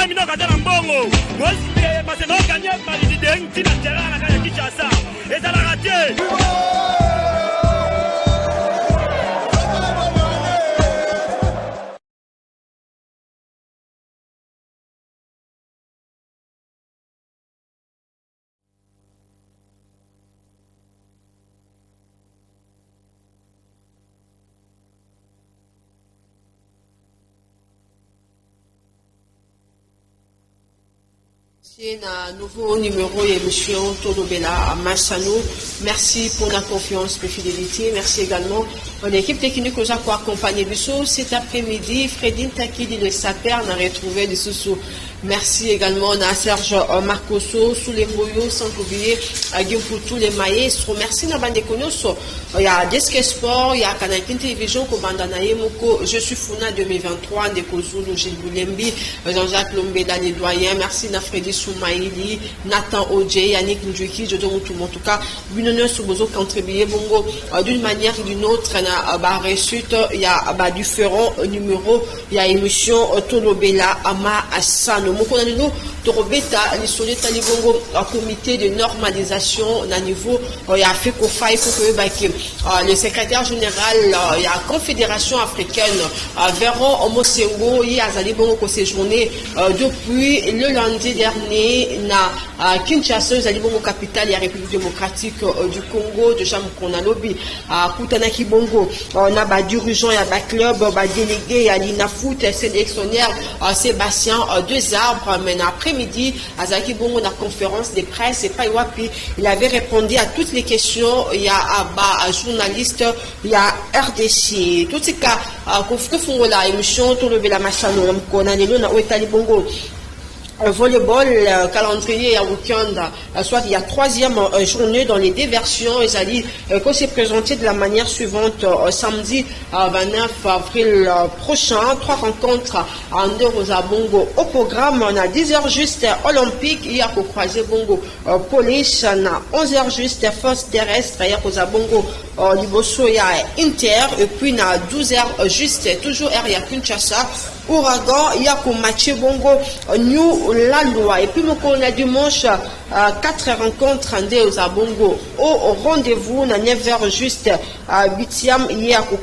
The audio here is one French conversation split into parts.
mino katana mbongo. Moi parce que non gagner malidi deng tina terrain na kaya Kinshasa. Et ça l'a raté. C'est un nouveau numéro d'émission Tolobela Massano. Merci pour la confiance et la fidélité. Merci également à l'équipe technique qui nous a accompagné cet après-midi. Fredine Takidi de Saper n'a retrouvé des sous. Merci également à Serge Marcoso, sous les Boyos, sans oublier à Guillaume pour tous les maestros. Merci à Bande Konoso. Il y a Desk Sport, il y a Canal Télévision, Je suis Founa 2023, Ndekozulu, Gilles Boulembi, Jean-Jacques Lombeda, les doyens. Merci à Freddy Soumaïli, Nathan Odje, Yannick Ndjouki, je donne tout le monde. En tout cas, une Soubozo contribué bongo d'une manière ou d'une autre. Il y a différents numéros, il y a émission Tolobela Ama Asano. Mokonanino Torobeta, les solita libongo, comité de normalisation au niveau, il y a fait qu'au faille pour que le secrétaire général, il y a Confédération africaine, Véron Omosengo, il y a Zalibongo qui s'est séjourné depuis le lundi dernier, na Kinshasa, Zalibongo capitale, il y a République démocratique du Congo, de Jamkonalobi, à Kutanaki Bongo, on a dirigeant, il y a club, délégué, il y a l'INAFOOT, sélectionnaire, Sébastien, deux arbres, mais après-midi, à Zaki Bongo, la conférence de presse, et pas il avait répondu à toutes les questions, il y a un journaliste, il y a RDC, tout ce cas, qu'on fait la émission, tout le Bela Massano, qu'on a les lois, on est Bongo. Volleyball, calendrier et week-end, soit il y a troisième journée dans les deux versions, et ça dit qu'on s'est présenté de la manière suivante samedi 29 avril prochain, 3 rencontres en deux Rosa Bongo au programme. On a 10h juste olympique, il y a pour croiser Bongo police, on a 11h juste force terrestre, il y a Rosa Bongo Liboso, il y a Inter, et puis on a 12h juste toujours RIA Kinshasa. Ouragan, il y a pour matcher Bongo, New la loi. Et puis, on a dimanche 4 rencontres en Bongo. Au rendez-vous, on a 9h juste à 8e, il y a pour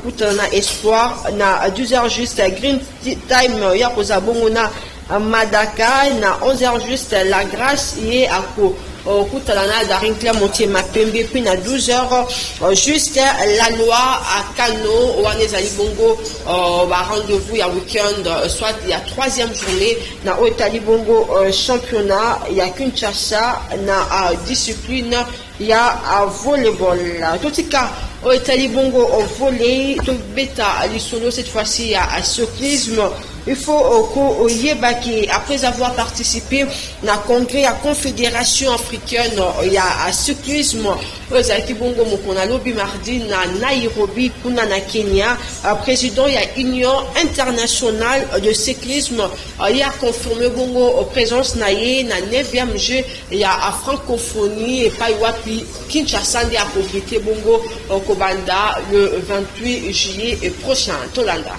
espoir, on a 12h juste Green Time, il y a pour Bongo, on a Madaka, on a 11h juste la grâce, il y a pour Koutalana d'Arinkla Montier Mapembe, puis à 12h, juste la loi à Kano, ou à Nezali Bongo, rendez-vous, il y a week-end, soit il y a troisième journée, na Otali Bongo championnat, il y a Kinshasa, na discipline, il y a volleyball. En tout cas, au Italie Bongo au volley, tout bêta, les solos cette fois-ci, il y a cyclisme. Il faut qu'au Yébaki, après avoir participé à la congrès à Confédération africaine, il y a cyclisme, au Italie Bongo, on a lobby mardi, na Nairobi, kuna na Kenya, président, il y a Union internationale de cyclisme, il y a confirmé Bongo présence naïe, na 9e jeu, il y a francophonie, et Paiwapi, Kinshasa, il y a complété Bongo, Kobanda, le 28 juillet prochain, Tolanda.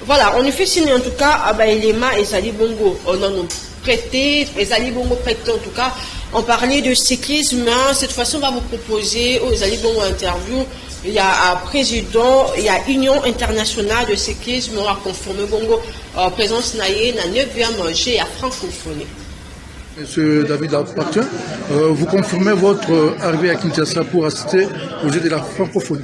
Voilà, on fait signer en tout cas à Baïlema et Zali Bongo. On en a prêté, et Zali Bongo prêté en tout cas. On parlait de cyclisme, cette fois-ci on va vous proposer aux Zali Bongo interview. Il y a un président, il y a Union internationale de cyclisme, on va conformer Bongo, présence naïe, na 9e G à francophonie. Monsieur David Appartient, vous confirmez votre arrivée à Kinshasa pour assister au jeu de la francophonie?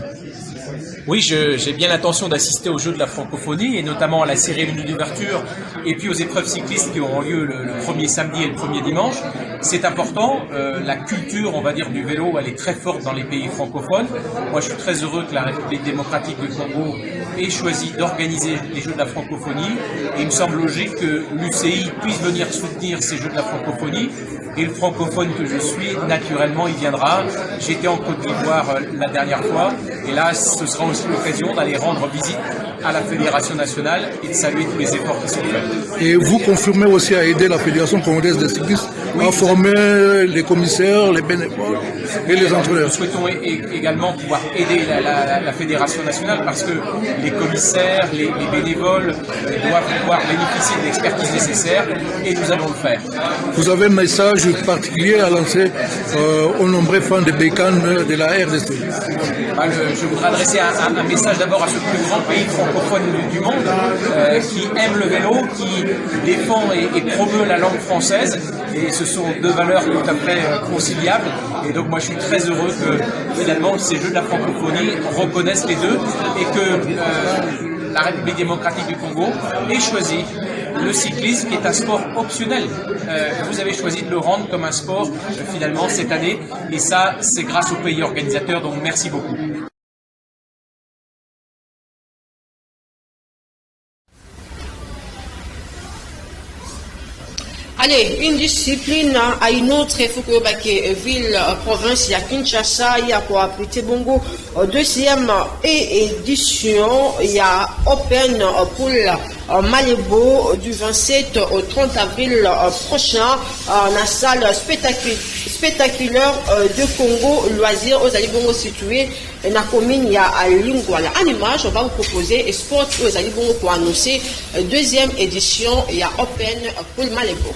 Oui, j'ai bien l'intention d'assister aux Jeux de la francophonie et notamment à la cérémonie d'ouverture et puis aux épreuves cyclistes qui auront lieu le premier samedi et le premier dimanche. C'est important, la culture, on va dire, du vélo, elle est très forte dans les pays francophones. Moi, je suis très heureux que la République démocratique du Congo ait choisi d'organiser les Jeux de la francophonie et il me semble logique que l'UCI puisse venir soutenir ces Jeux de la francophonie. Et le francophone que je suis, naturellement, il viendra. J'étais en Côte d'Ivoire la dernière fois Et là, ce sera aussi l'occasion d'aller rendre visite à la Fédération nationale et de saluer tous les efforts qui sont faits. Et vous confirmez aussi à aider la Fédération congolaise des cyclistes à former les commissaires, les bénévoles et les entraîneurs. Nous souhaitons également pouvoir aider la Fédération nationale parce que les commissaires, les bénévoles doivent pouvoir bénéficier de l'expertise nécessaire et nous allons le faire. Vous avez un message particulier à lancer aux nombreux fans de Bécane de la RDC. Je voudrais adresser un message d'abord à ce plus grand pays francophone du monde qui aime le vélo, qui défend et promeut la langue française. Et ce sont deux valeurs tout à fait conciliables. Et donc moi je suis très heureux que finalement ces Jeux de la francophonie reconnaissent les deux et que la République démocratique du Congo ait choisi le cyclisme qui est un sport optionnel. Vous avez choisi de le rendre comme un sport finalement cette année et ça c'est grâce aux pays organisateurs, donc merci beaucoup. Allez, une discipline à une autre, il faut que ville, province, il y a Kinshasa, il y a quoi, Petit Bongo, deuxième édition, il y a Open pour Malebo du 27 au 30 avril prochain, dans la salle spectaculaire de Congo Loisirs aux Alibongo situé dans la commune, il y a à Lingwala. En image, on va vous proposer Sport aux Alibongo pour annoncer deuxième édition, il y a Open pour Malebo.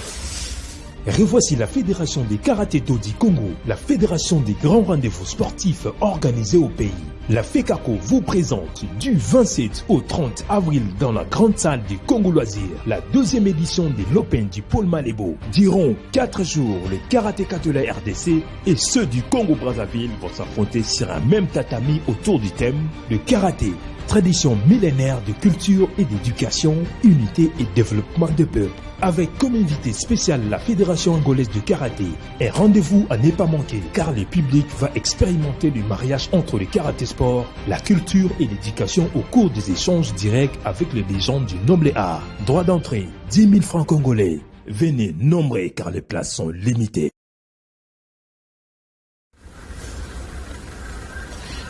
Revoici la Fédération des Karaté-Do du Congo, la fédération des grands rendez-vous sportifs organisés au pays. La FECACO vous présente du 27 au 30 avril dans la grande salle du Congo Loisirs, la deuxième édition de l'Open du Pôle Malebo. Durant 4 jours, les karatékas de la RDC et ceux du Congo-Brazzaville vont s'affronter sur un même tatami autour du thème le karaté, tradition millénaire de culture et d'éducation, unité et développement de peuple. Avec comme invité spécial la Fédération angolaise de karaté. Et rendez-vous à ne pas manquer car le public va expérimenter le mariage entre le karaté sport, la culture et l'éducation au cours des échanges directs avec les légendes du noble art. Droit d'entrée, 10 000 francs congolais. Venez nombreux car les places sont limitées.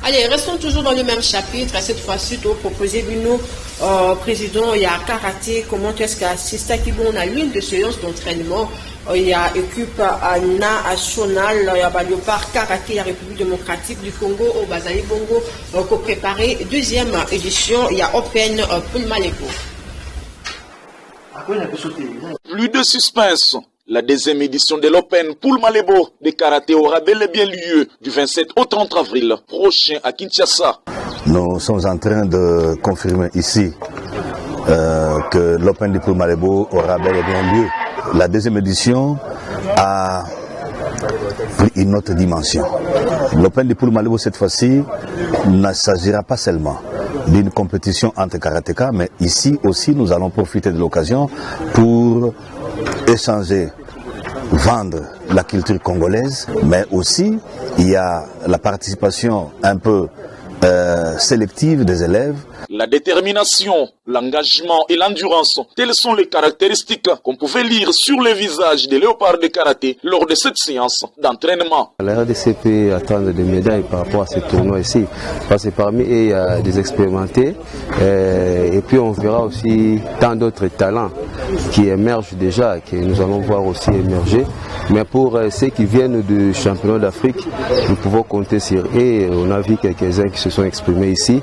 Allez, restons toujours dans le même chapitre. Cette fois-ci, tu as proposé nous, président, il y a karaté, comment est-ce qu'assiste à qui on a l'une de séances d'entraînement. Il y a équipe nationale, il y a Léopard Karaté, la République démocratique du Congo, au Bazali Bongo, pour préparer deuxième édition. Il y a Open pour Malebo. Plus de suspense. La deuxième édition de l'Open Pool Malebo de karaté aura bel et bien lieu du 27 au 30 avril prochain à Kinshasa. Nous sommes en train de confirmer ici que l'Open du Pool Malebo aura bel et bien lieu. La deuxième édition a pris une autre dimension. L'Open du Pool Malebo cette fois-ci ne s'agira pas seulement d'une compétition entre karatékas, mais ici aussi nous allons profiter de l'occasion pour échanger, vendre la culture congolaise, mais aussi il y a la participation un peu sélective des élèves. La détermination, l'engagement et l'endurance, telles sont les caractéristiques qu'on pouvait lire sur les visages des léopards de karaté lors de cette séance d'entraînement. La RDC peut attendre des médailles par rapport à ce tournoi ici, parce que parmi eux il y a des expérimentés et puis on verra aussi tant d'autres talents qui émergent déjà, que nous allons voir aussi émerger. Mais pour ceux qui viennent du championnat d'Afrique, nous pouvons compter sur eux. On a vu quelques-uns qui se sont exprimés ici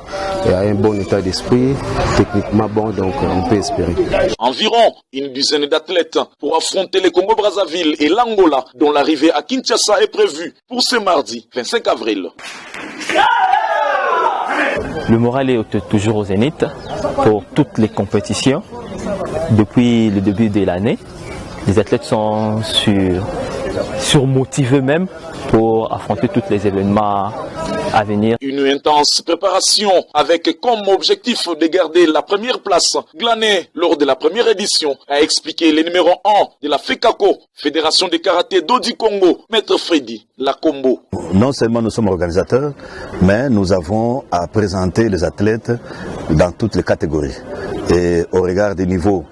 et à un bon état d'esprit, techniquement bon, donc on peut espérer. Environ une dizaine d'athlètes pour affronter le Congo-Brazzaville et l'Angola, dont l'arrivée à Kinshasa est prévue pour ce mardi 25 avril. Le moral est toujours au zénith pour toutes les compétitions depuis le début de l'année. Les athlètes sont surmotivés même pour affronter tous les événements à venir. Une intense préparation avec comme objectif de garder la première place glanée lors de la première édition, a expliqué le numéro 1 de la FECACO, Fédération de Karaté-Do du Congo, Maître Freddy Lakombo. Non seulement nous sommes organisateurs, mais nous avons à présenter les athlètes dans toutes les catégories. Et au regard des niveaux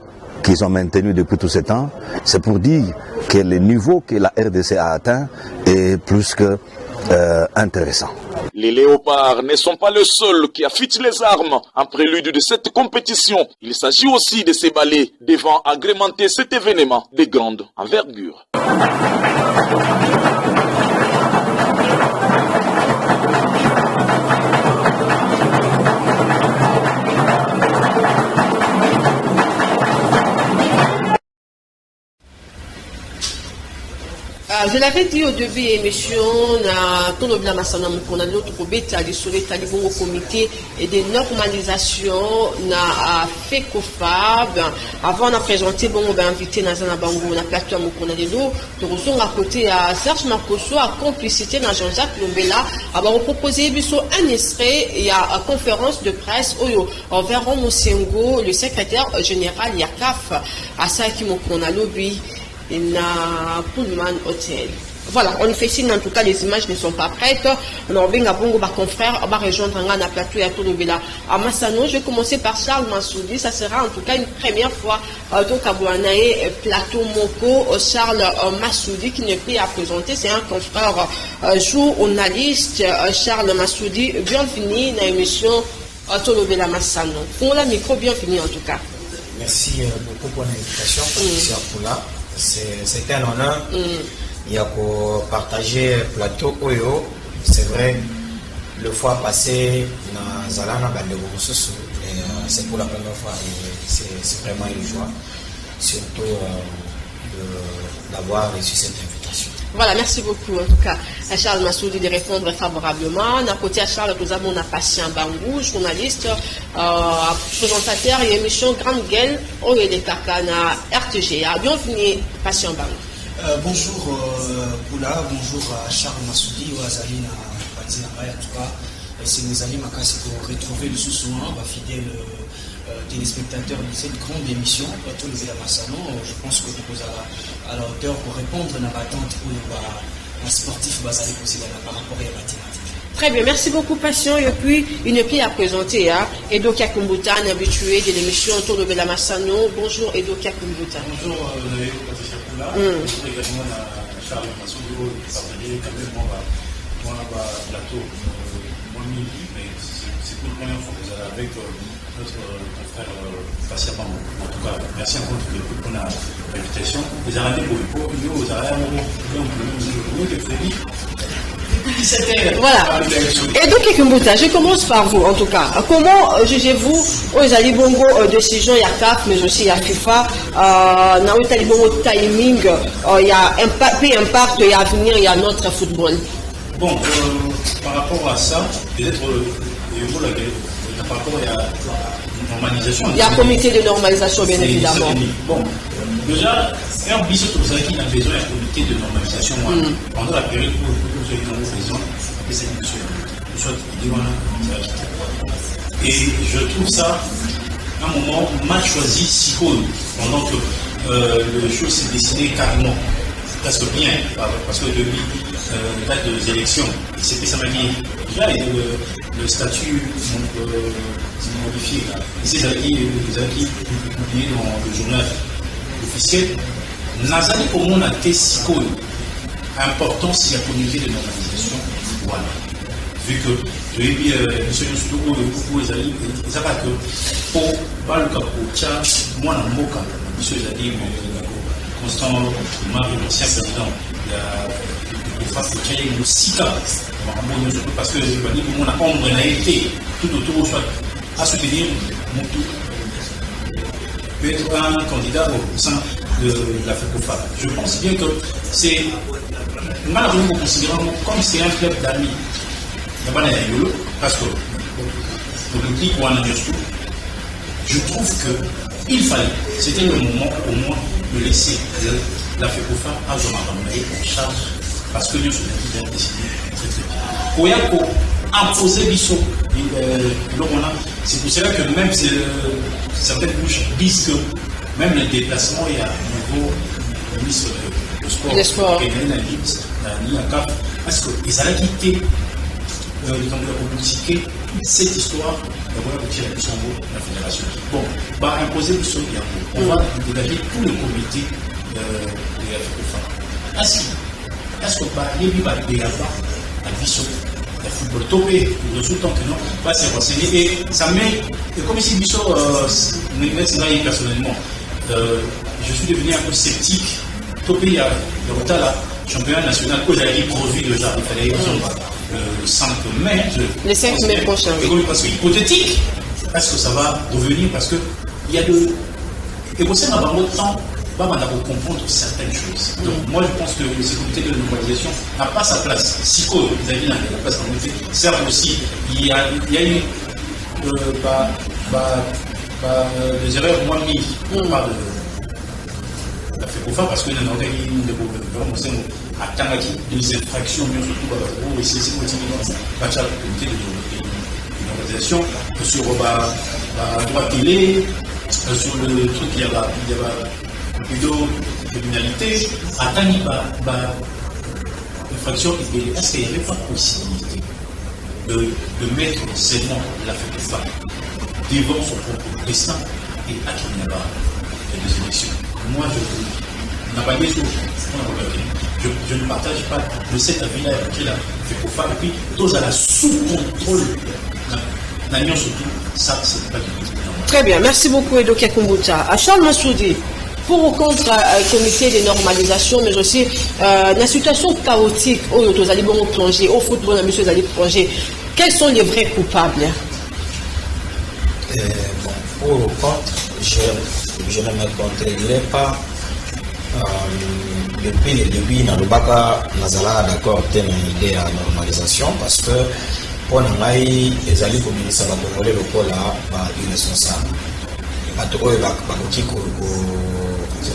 qu'ils ont maintenus depuis tout ce temps, c'est pour dire que le niveau que la RDC a atteint est plus que intéressant. Les léopards ne sont pas les seuls qui affûtent les armes en prélude de cette compétition. Il s'agit aussi de ces balais devant agrémenter cet événement de grande envergure. Je l'avais dit au début de l'émission, on a notre comité de normalisation na FECOFAB. Avant on a présenté bon on a invité Nazana Bango na plateau on a des lots de à côté à Serge Makoso à complicité dans Jean-Jacques Lombela on proposé un extrait il y a une conférence de presse envers Mosengo le secrétaire général Yakaf à ça qui mon a lobby na Pullman Hotel. Voilà, on fait signe en tout cas les images ne sont pas prêtes. On a bien bongo ba confrère va rejoindre un plateau à Tolobela à Massano. Je vais commencer par Charles Massoudi, ça sera en tout cas une première fois donc à Boanae plateau Moko Charles Massoudi qui n'est plus à présenter, c'est un confrère journaliste Charles Massoudi, bienvenue dans l'émission Tolobela Massano. Pour la micro bienvenue en tout cas. Merci beaucoup pour l'invitation, Patricia Poula. C'était un honneur. Il y a pour partager le plateau Oyo. C'est vrai, le fois passé, dans Zalana, c'est pour la première fois et c'est vraiment une joie, surtout d'avoir reçu cette invitation. Voilà, merci beaucoup en tout cas à Charles Massoudi de répondre favorablement. À côté à Charles, nous avons un patient Bangou, journaliste, présentateur et émission Grande Gueule, au Kakana RTGA. Bienvenue, patient Bangou. Bonjour Poula, bonjour à Charles Massoudi, ou à Zalina Patina, en tout cas, c'est mes amis Makassi pour retrouver le sous-soin, fidèle téléspectateurs de cette grande émission, Plateau Levé à Massano. Je pense que vous êtes à la hauteur pour répondre à l'attente pour les sportifs basés par rapport à la mathématique. Très bien, merci beaucoup Patient. Et puis, une pied à présenter, Edo Kakumbuta, un habitué de l'émission Tour de Bela Massano. Bonjour Edo Kakumbuta. Bonjour, Patricia Poula. Bonjour également à Charles Massoudi, partager quand même moi plateau, moi midi, mais c'est pour la première fois que vous allez avec notre confrère Passia Bangou. En tout cas, merci encore pour l'invitation. Vous avez vous voilà. Et donc, Kikumbuta, je commence par vous, en tout cas. Comment jugez-vous aux Alibongo décision, il y a CAF, mais aussi il y a FIFA, dans le Alibongo timing, il y a impact, il y a avenir, il y a notre football. Bon, par rapport à ça, peut-être, par rapport à la normalisation. Il y a un comité de normalisation, bien évidemment. Bon, déjà, un bisou que vous avez qui a besoin d'un comité de normalisation, pendant la période où vous avez dans vos maisons, cette émission, et je trouve ça un moment mal choisi, si cool, pendant que le show s'est décidé carrément, presque bien, parce que depuis la date des élections, c'était ça m'a dit, déjà le statut modifié, ici, vous avez publié dans le journal officiel, Nazali pour moi a été si cool, important si la communauté de normalisation, voilà. Vu que je vais dire, monsieur Nsoudou, beaucoup les alliés, ils savent que pour Baluka, pour Tcha, moi, dans mon cas, monsieur Zadi, Constant, Marie, l'ancien président, il y a face de créer le SICA, parce que mon ombre n'a été tout autour, soit à soutenir mon tout. Peut être un candidat au sein de la FECOFAB. Je pense bien que c'est malheureusement considérant comme c'est un club d'amis. Parce que politique ou en je trouve qu'il fallait, c'était le moment au moins de laisser la FECOFAB à Jean-Marie en charge parce que nous sommes bien décidés très très bien. Pour imposer Bissot, c'est pour cela que même certaines bouches disent que même les déplacements, il y a un nouveau ministre de sport qui est dans la parce qu'ils allaient quitter cette histoire d'avoir retiré le Luxembourg de la fédération. Bon, bah imposer le sol, on va dégager tous les comités de la FECOFAB. Est-ce que les bibas de là-bas, à Bissot, football topé, le sous-temps que non, pas s'est renseigné. Et ça met, et comme ici, personnellement, je suis devenu un peu sceptique. Topé, il y a le retard là, championnat national, où il a été pourvu déjà, il fallait le 5 mai. Le 5 mai prochain. Parce que hypothétique, est-ce que ça va revenir? Parce que il y a de. Et vous savez, dans votre temps, on va comprendre certaines choses. Donc, moi, je pense que ce comité de normalisation n'a pas sa place. SICO, vous avez dit, n'a pas sa place. Certes aussi, il y a eu des erreurs moins mises par la FECOFA parce que nous avons des infractions, surtout et c'est le comité de normalisation sur droit télé, sur le truc, il y a pédocriminalité, atteindre l'infraction. Est-ce qu'il n'y avait pas possibilité de mettre seulement la FECOFA devant son propre destin et à qui il n'y a pas des élections? Moi, je n'ai pas dit je ne partage pas de cet avis-là qui la FECOFA et puis tous à la sous-contrôle. Surtout, ça, c'est pas du tout. Très bien, merci beaucoup Edo Kekumbuta. À Charles Massoudi, pour ou contre le comité de normalisation, mais aussi la situation chaotique où vous allez plonger, au football, vous allez plonger, quels sont les vrais coupables? Pour ou contre, je ne me contredirai pas. Depuis le début, Narubaka Nazala d'accord avec l'idée de normalisation parce que pour nous, les alliés communistes vont contrôler le pôle là, irresponsable. Bato oyo bakoki ko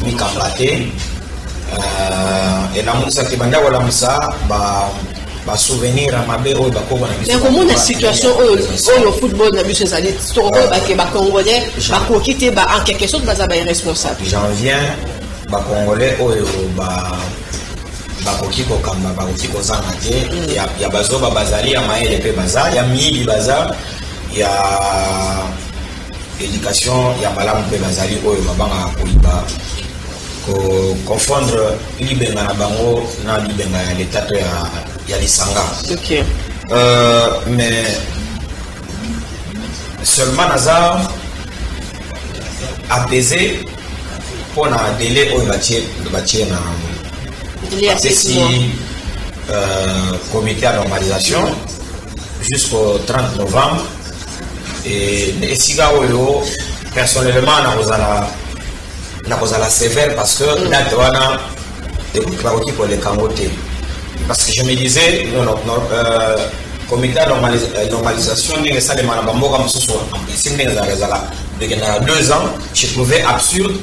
mikambate et la monisa ki banda wala musa ba souvenir mabe oyo bakoko na biso. Mais comment la situation au football na biso ezali to ba congolais bakoki te ba en quelque sorte baza ba irresponsable. J'en viens ba congolais oyo bakoki kokamba bakoki kozanga te ya bazoba bazali ya maele pe baza ya miyibi baza ya éducation ya malamu pe bazali oyo babanga koyiba ko confondre libenga na bango na libenga ya l'état to ya lisanga. OK. Mais seulement Nazar apaisé pour na délai oyo batie na comité de normalisation jusqu'au 30 novembre et Siga Oyo personnellement n'a pas sévère parce que là devant pour les camotés parce que je me disais non comité de normalisation n'est ça les malabambo comme ce soit en principe n'est là 2 ans je trouvais absurde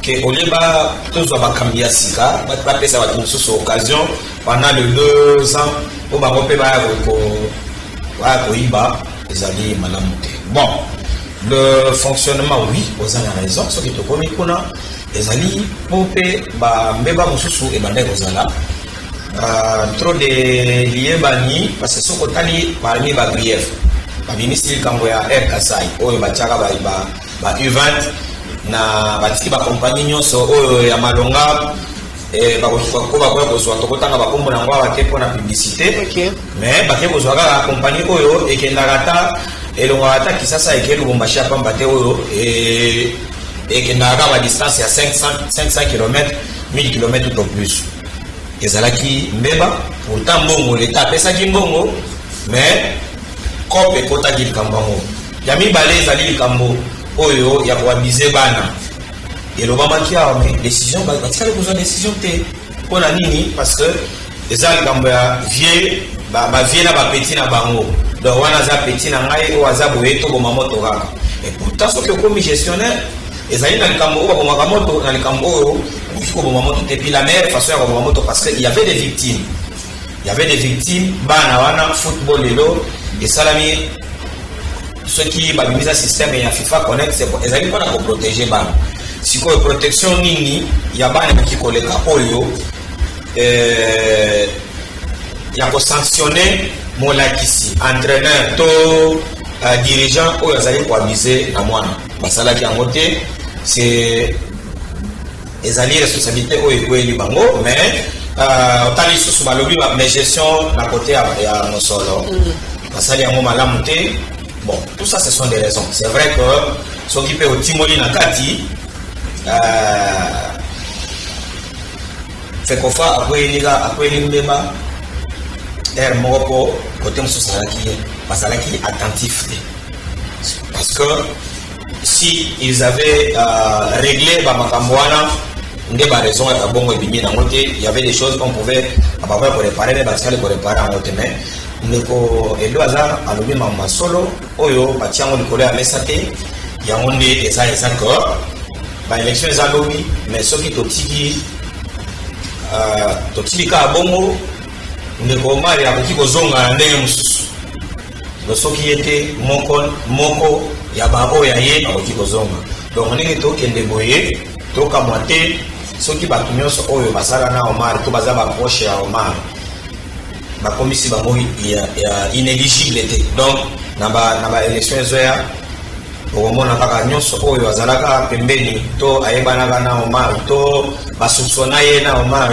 que au lieu tous va cambier sika va passer ça va une occasion pendant les 2 ans au va repérer va koiba les alliés malamu. Bon, le fonctionnement oui vous avez raison ce qui te connaît kuna les alliés popé ba mbeba mususu et bande kozala trop de liés bani parce que ce qu'on tali parmi ba grief ba ministre kambo ya Air Kasai oyo bachaka ba U20 na batiki ba compagnie nyonso oyo ya malonga bakokuba kozwa tokotanga bakombo na ngwa bake mpona publicité mais bake kozwa kaka compagnie oyo ekendaka ta elonga ata kisasa eke lubumbashi apamba te oyo ekendaka kaka badistance ya 500 km 1000 km tout au plus ezalaki mbeba pourtant mbongo leta apesaki mbongo mais kope ekotaki likambo yango ya mibale ezali likambo oyo ya koabize bana elobamaki awa mais décision batikali kozwa décision te mpona nini parce que eza likambo ya vie bavie na bapeti na bango donc wana aza peti na ngai oyo aza boye toboma moto kaka et pourtant soki okomi gestionnaire ezali na likambo oyo babomaka moto na likambo oyo okoki koboma moto te puis la meilleure façon ya koboma moto parce que il y avait des victimes bana wana football lelo esalami soki babimisa système ya FIFA connect c'est ezali mpona koprotéger bana sikoyo protection nini ya bana ekoki koleka oyo ya kosanctionner molakisi entraîneur to dirigeant oyo azali koabize na mwana basalaki yango te c'est ezali responsabilité oyo ekweli bango mais otali sous balobi mais gestion na côté ya mosolo basali yango malamu te. Bon, tout ça ce sont des raisons. C'est vrai que soki pe otimoli na kati fait qu'on fa après les mbeba er moko côté mosalaki attentif parce que si ils avaient réglé makamboana nde ba raison ya bongo ebimi na ngote, il y avait des choses qu'on pouvait pour réparer mais basali pour réparer en ngote mais ndeko elo aza alobi mama solo oyo batiango likolo ya mesa te yango nde eza que ba élection eza lobi mais soki totiki ka bongo ndeko Omar akoki kozonga na ndenge mosusu soki ete moko ya baoyo ya ye akoki kozonga. Donc ndenge tokende boye tokamwa te soki bato nyonso oyo basala na Omar to baza baproche ya Omar bakomisi bango ya inéligible te. Donc na ba élection ezoya okomona kaka nyonso oyo bazalaka pembeni to ayebanaka na Omar to basopsona ye na Omar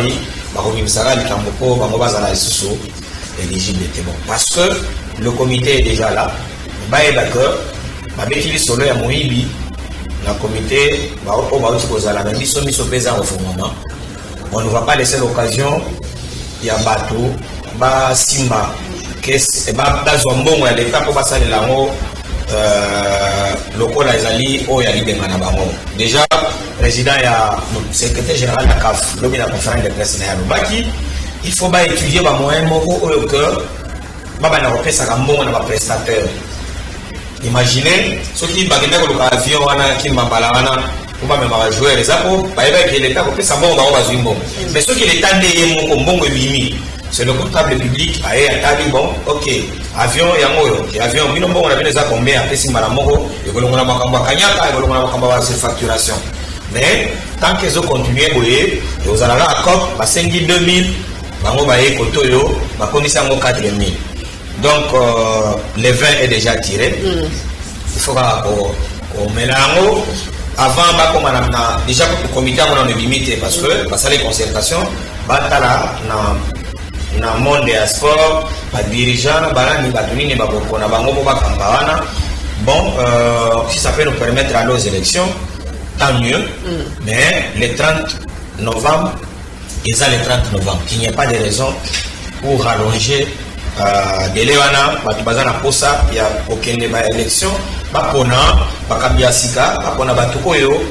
bakobimisaka likambo mpo bango bazala lisusu éligible te. Bon, parce que le comité est déjà là bayeba que babeti lisolo ya moyibi na comité baopo bauti kozala na miso mpenza refondement. On ne va pas laisser l'occasion ya bato basimba bazwa mbongo ya leta mpo basalela yango lokola ezali oyo alibenga na bango. Déjà président ya secrétaire général ya CAF lobi na conférence de presse na ya lobaki il faut étudier bamoyen moko oyo que babana kopesaka mbongo na baprestateur. Imaginez soki bakenda koluka avion wana kimbambala wana po bamema bajoueur eza po bayebaki leta kopesa mbongo bango bazwi mbongo mais soki leta nde ye moko mbongo ebimi c'est le comptable public aye atali bon ok avion yango oyo avion mino mbongo na bino eza combien apesi mbala moko ekolongola makambo ya kanyaka ekolongola makambo ya surfacturation mais tant que ezocontinue boye ozalaka acop basengi 2000 bango baye koto oyo bakomisi yango 4000. Donc le vin est déjà tiré. Il faudra au mélange avant déjà pour le comité on a limité parce que parce les concertations batala na monde des sports pas dirigeant balani batunini bakona bango ko bakamba wana. Bon si ça peut nous permettre d'aller aux élections tant mieux. Mais le 30 novembre il y a le 30 novembre il n'y a pas de raison pour rallonger délai wana bato baza na posa ya kokende ba élection bapona bakabiasika bapona bato oyo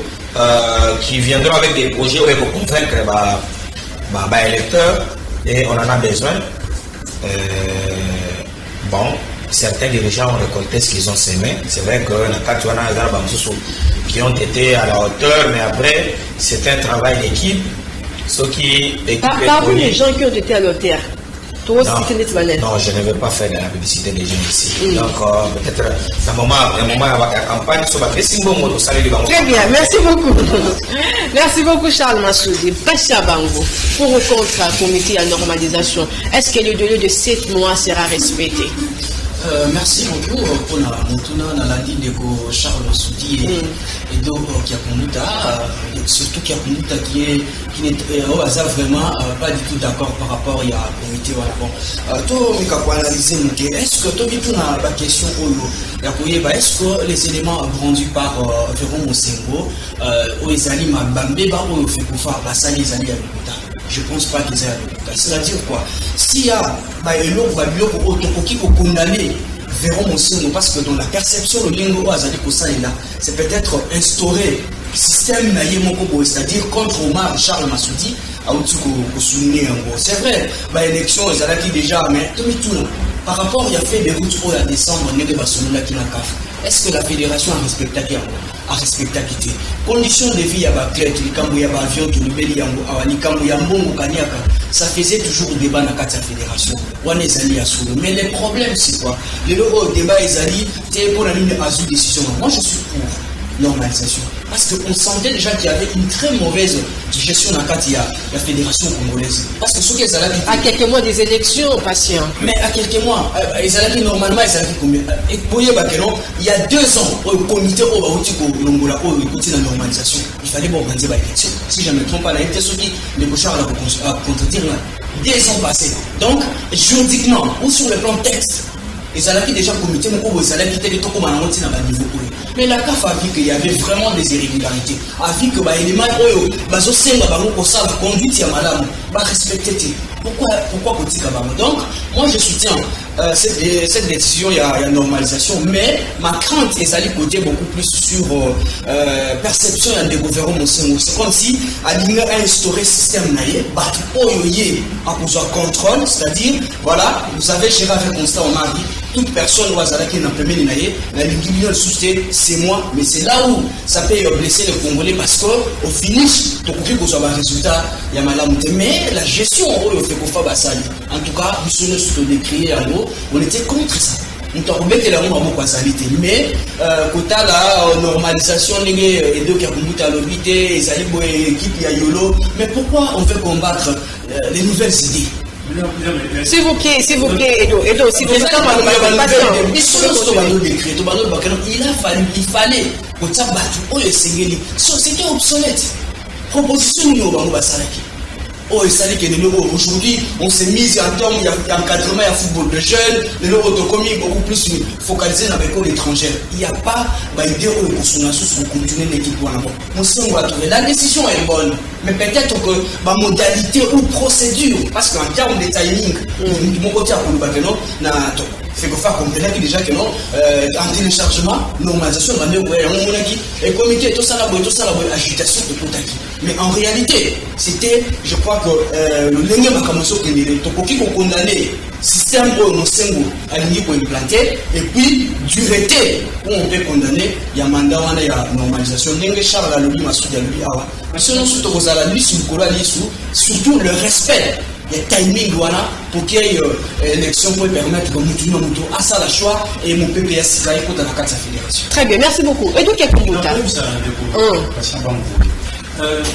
qui viendront avec des projets pour convaincre ba électeurs et on en a besoin. Bon, certains dirigeants ont récolté ce qu'ils ont semé. C'est vrai que la carte wana qui ont été à la hauteur mais après c'est un travail d'équipe. Ceux qui parmi les gens qui ont été à la hauteur. Non, je ne veux pas faire de la publicité des gens ici. Donc, peut-être, à un moment, la campagne, très bien, merci beaucoup. Merci beaucoup, Charles Massoudi. Passia Bango, pour ou contre la comité à normalisation, est-ce que le délai de 7 mois sera respecté? Merci beaucoup pour la ligne de Charles Massoudi et donc surtout qui n'est vraiment pas du tout d'accord par rapport à la comité. Bon, analyser est-ce que tu as la question est-ce que les éléments brandis par Véron Mosengo Oezali Mabambe ou fait pour faire passer les alliés à je pense pas qu'ils aient à c'est-à-dire quoi s'il y a qui condamner Véron Mosengo parce que dans la perception de l'Ingo Azali Kosaïla c'est peut-être instaurer système c'est-à-dire contre Omar Charles Massoudi c'est vrai l'élection déjà mais par rapport il y a fait des routes pour la décembre est-ce que la fédération a respecté conditions de vie ça faisait toujours débat dans la fédération mais le problème c'est quoi le débat pour la ligne azul décision moi je suis pour normalisation. Parce qu'on sentait déjà qu'il y avait une très mauvaise gestion dans la fédération congolaise. Parce que ce qu'ils allaient à quelques mois des élections, patient. Mais à quelques mois, ils allaient normalement, ils allaient combien? Et pour il y a 2 ans, au comité Longola, la normalisation, il fallait organiser l'élection. Si je ne me trompe pas, il y a été ceux qui négocient à contredire là. 2 ans passés. Donc, juridiquement, ou sur le plan texte, ils allaient déjà comité, ils allaient quitter les tocos dans le niveau. Mais la CAF a vu qu'il y avait vraiment des irrégularités. A vu que les éléments, la conduite, il y a madame, respecter. Pourquoi politique donc, moi je soutiens cette décision, il y a normalisation, mais ma crainte est d'aller côté beaucoup plus sur perception des gouvernements. C'est comme si Aligner a instauré un système à contrôle, c'est-à-dire, voilà, vous avez géré avec constat en mari, toute personne qui n'a pas mené c'est moi, mais c'est là où ça peut blesser les Congolais parce qu'au finish, tu as un résultat, il y a madame, mais la gestion en tout cas, on était contre ça. On t'a remis la mais quand la normalisation, mais pourquoi on veut combattre les nouvelles idées? S'il vous plaît, Edo, s'il vous plaît, il fallait c'était obsolète. Proposition aujourd'hui, on s'est mis en termes d'encadrement à football de jeunes, les autocomiques beaucoup plus focalisés dans l'école étrangère. Il n'y a pas d'idée où les consommateurs sont continuer l'équipe. La décision est bonne, mais peut-être que ma modalité ou procédure, parce qu'en termes de timing, de mon côté, c'est qu'on fait comprendre déjà que non, en téléchargement, normalisation, et comité, tout ça, agitation de tout acquis. Mais en réalité, c'était, je crois que le dernier Makamoso qui est condamné, système aligné pour implanter, et puis dureté où on peut condamner, il y a mandat, il y a normalisation. Charles Alobi, Massoud Alobi, Awa. Mais sinon, surtout le respect. Les timings voilà, pour qu'il y ait l'élection pour permettre que nous à ça la choix et mon PPS pour dans la carte de la fédération. Très bien, merci beaucoup. Et donc, quel combat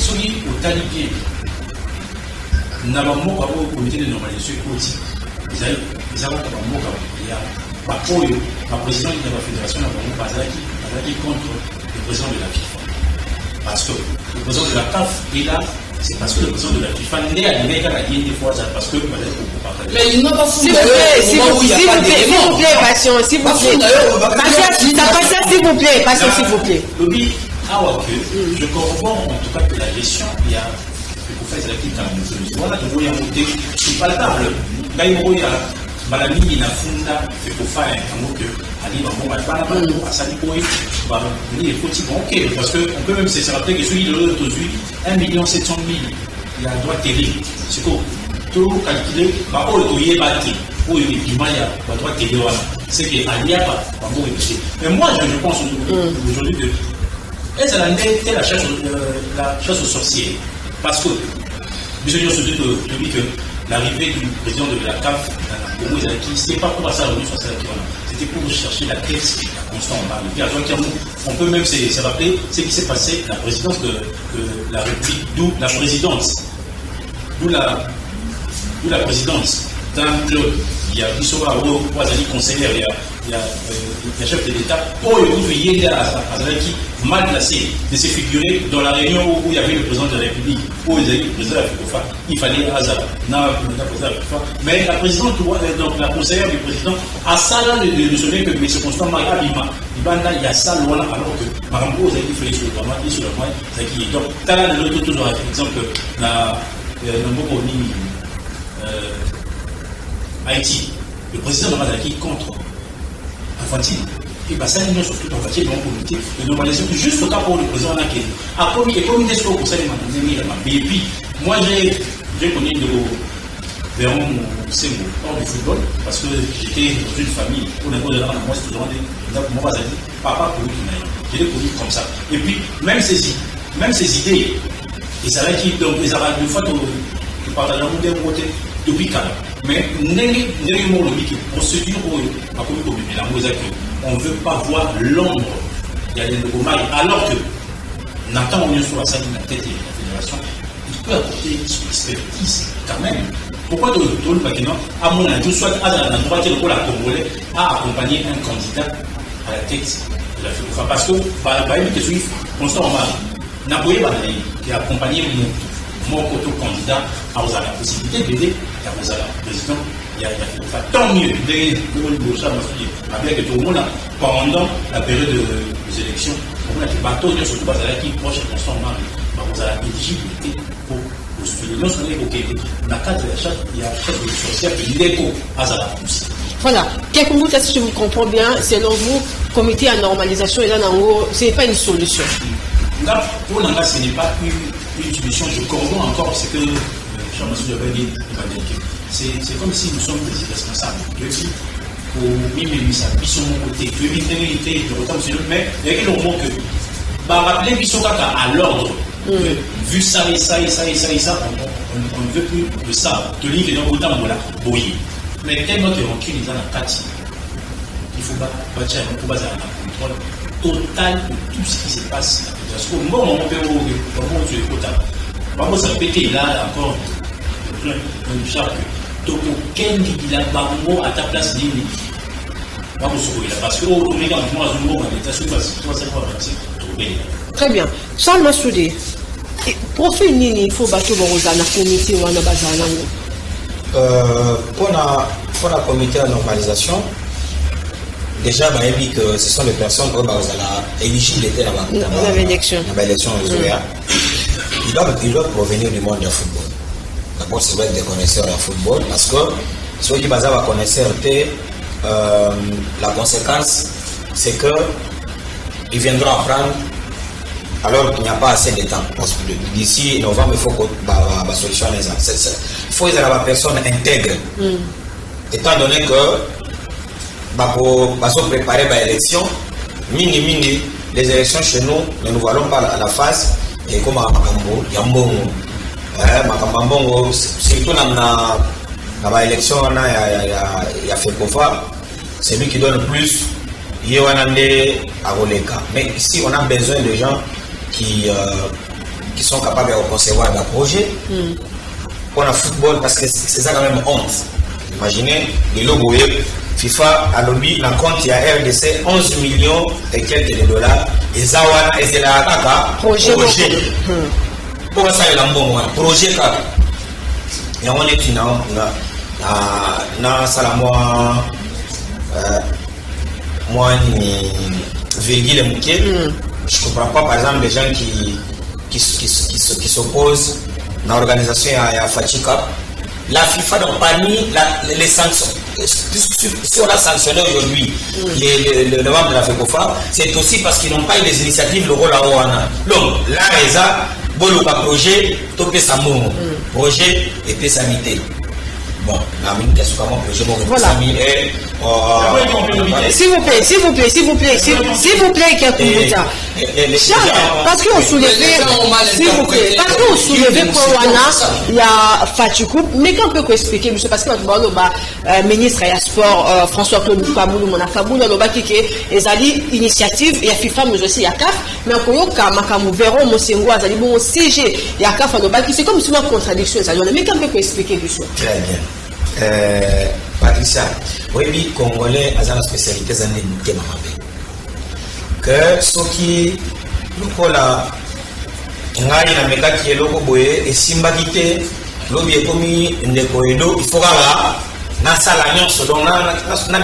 celui au Talipier, n'a pas mot au comité de normalisation politique. Ils ont la président de la fédération n'a pas contre le président de la FIFA. Parce que le président de la CAF est là. C'est parce que le président de la FIFA n'est arrivé qu'à la ligne des fois, parce que mais il n'a pas foutu. S'il vous plaît, patient, s'il vous plaît. S'il vous plaît, patient, s'il vous plaît. Lobby, je comprends en tout cas que la gestion, il y a pour faire l'équipe dans le voilà, tu vois, monter, c'est pas table. Là, il y a Malami, il a fondé, c'est pour faire un mot que Ali va à Salipoé, va venir les petits banquiers, parce qu'on peut même se rappeler que celui de l'autre aujourd'hui, 1 700 000, il a un droit télé. C'est quoi? Tout calculé, il y a bâti, il y a un droit télé. C'est que Ali a pas réfléchi. Mais moi, je pense aujourd'hui que elle a la chasse aux sorciers. Parce que, monsieur Dieu, celui que l'arrivée du président de la CAF, c'était pas pour ça c'était pour chercher la caisse constant. On peut même se rappeler ce qui s'est passé à la présidence de la République, d'où la présidence. D'où la présidence d'un club. Il y a Bissora, Ouazali conseillère, il y a chef de l'État, il y a mal placé de se figurer dans la réunion où il y avait le président de la République, où il y avait le président de la FIFA, il fallait Hazard. Mais la présidente, donc la conseillère du président, a ça là de se mettre que ce constant Marabima, il y a ça alors que Marambo, vous avez dit qu'il fallait sur le moyen, donc, t'as là de l'autre toujours, par exemple, Haïti, le président de Madaki contre Infantile. Et bien, ça, nous surtout en fait, dans le comité de normalisation, juste au cas pour le président Nakeli. A commis des choses pour ça, et puis, moi, j'ai connu de Véron Sengo, hors du football, parce que j'étais dans une famille où on a moi, c'est toujours mon papa pour lui, j'ai des connu comme ça. Et puis, même ces idées, et ça va être donc, les arabes, une fois que partage d'un côté, depuis quand mais procédure on ne veut pas voir l'ombre il y a des logomais, alors que Nathan Oignon sur la salle de la tête de la fédération, il peut apporter son expertise quand même. Pourquoi de le maintenant, à mon avis, soit à la droite et le Congolais a accompagné un candidat à la tête de la fédération? Parce que, par exemple, on s'en va. Naboye Banaï, qui a accompagné mon candidat à la possibilité d'aider le président. Il y a tant mieux, avec tout le monde pendant la période des élections. On a des bateaux, surtout qui proche de on a l'éligibilité pour postuler. Nous sommes évoqués. Dans le cadre de la charte, il y a un chef de social qui est l'écho à la pousse. Voilà. Quelques mots, si je vous comprends bien, selon vous, comité à normalisation, ce n'est pas une solution. Là, pour l'Anga, ce n'est pas une solution. Je comprends encore ce que Jean-Monsieur avait dit. C'est comme si nous sommes des responsables. Je dis, pour Mimimisa, ils sont de mon côté. Je dis, mais il y a un moment que, rappeler qu'ils sont à l'ordre. Vu ça et ça et ça et ça et ça, on ne veut plus de ça. De l'île est dans autant de la bouillie. Mais quel notre recul, ils ont la carte. Il faut bâtir un contrôle total de tout ce qui se passe. Parce qu'au moment où on peut tu es potable. Par ça pété là encore un charge. Donc aucun dit la barreau à ta place d'île. Parce que au Mégan, moi, je me très bien. Charles Massoudi, profil Nini, il faut battre la comité ou la pour la comité de normalisation, déjà, on a dit que ce sont les personnes qui sont éligibles à l'élection. Ils doivent provenir du monde du football. D'abord, c'est vrai des connaisseurs du football, parce que ceux qui basent à connaisseurs, la conséquence, c'est qu'ils viendront apprendre alors qu'il n'y a pas assez de temps. Parce que d'ici novembre, il faut que la solution les il faut que la personne intègre. Étant donné que pour se préparer à l'élection, mini, les élections chez nous, ne nous voyons pas à la phase, et comme à Makambo, Yambongo. Makambo, surtout dans l'élection, il y a FECOFA, c'est lui qui donne plus, à Roleka. Mais ici, on a besoin de gens qui sont capables de concevoir des projets pour le football, parce que c'est ça quand même honte. Imaginez, les logos FIFA a lobby, la compte il y a RDC 11 millions et quelques de dollars. Et Zawana et Zelaka, projet. Pour ça, il y a un bon projet. Et on est dans Salamoa, moi, virgule Mouké. Je ne comprends pas, par exemple, des gens qui s'opposent dans l'organisation à Fachika. La FIFA n'a pas mis les sanctions. Si on a sanctionné aujourd'hui le membre de la FECOFA, c'est aussi parce qu'ils n'ont pas eu les initiatives, le rôle à Oana. Donc, là, ils ont un projet, topé sa mou, projet et pésamité. Bon, la minute est souvent projet, voilà. S'il vous plaît, Charles, parce qu'on soulevait, s'il vous plaît, parce qu'on soulevait pour Wana, il y a Fatikou, mais quand on peut expliquer, monsieur, parce que le ministre et sport, François-Claude Kaboulou, mon Kaboulou, il a dit initiative, il y a FIFA, mais aussi il y a CAF, mais on peut Makamu, Véron, Mosengo, il y a bon CG, il y a CAF, c'est comme si on a une contradiction, mais quand on peut expliquer, monsieur. Très bien. Patricia, oui, les Congolais ont la spécialité de que ce qui nous là, ngai na meka qui est logo boye et simbagité, lobi est commis ne koedo, il faut là, na sala nyonso donc na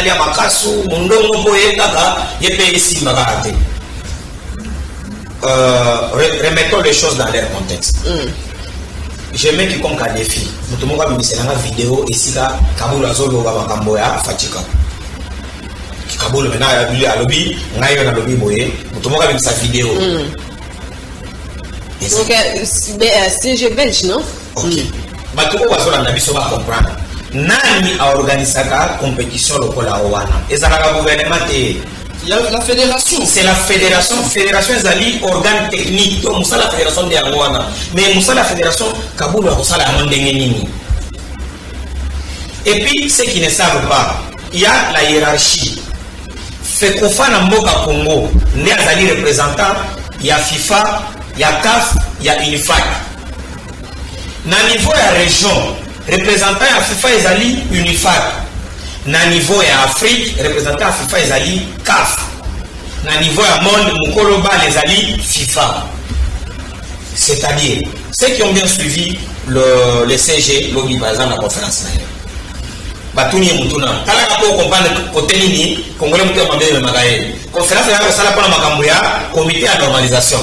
lia makasu mundongo boye kaka yepe simbagate. Remettons les choses dans leur contexte. Je mets quiconque à défi. Nous avons mis une vidéo ici là, Kaboul Azolo Babakamboya, Fatika. Kaboul maintenant il a lobby, on a eu un lobby boyé. Nous avons mis sa vidéo. Donc c'est belge, non? Ok. Batuko Azolo Nabiso va comprendre. Nani a organisé la compétition locale à Owana. Et ça la gouvernement la fédération. C'est la fédération. Fédération Zali, organe technique. Donc, c'est la fédération de Angoana. Mais c'est la fédération Kaboul a la Mondengenini. Et puis, ceux qui ne savent pas, il y a la hiérarchie. FECOFA na mboka Congo nde azali représentant ya FIFA, ya CAF, ya UNIFAC. Na niveau ya région, représentant ya FIFA ezali UNIFAC. Na niveau ya Afrique, représentant ya FIFA ezali CAF. Na niveau ya monde, mukolo bal ezali FIFA. C'est-à-dire, ceux qui ont bien suivi le CG, l'OBI, par exemple, la conférence nationale. Batuni mutuna. Kala kapo comprendre côté nini, Congolais mutu mabele magaye. Conférence ya sala pour makambuya, comité de normalisation.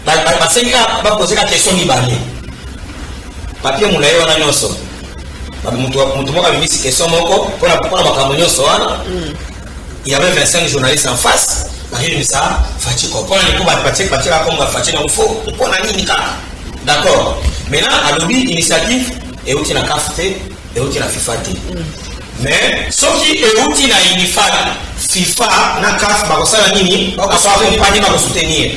Basenga ba poser la question ni bani. Papier mulaye wana nyoso. Mutu moka bimisi question moko pour makambu nyoso wana. Il y avait 25 journalistes en face. Bahili ça, fati ko. Pour les coups partir la Congo fati na mfo. Pour na nini ka. D'accord. Maintenant à l'objet initiative et outil na café et outil na FIFA. Mais ce qui est outil na UNIFAC, FIFA na CAF ba kosala nini? Ba accompagner ba soutenir.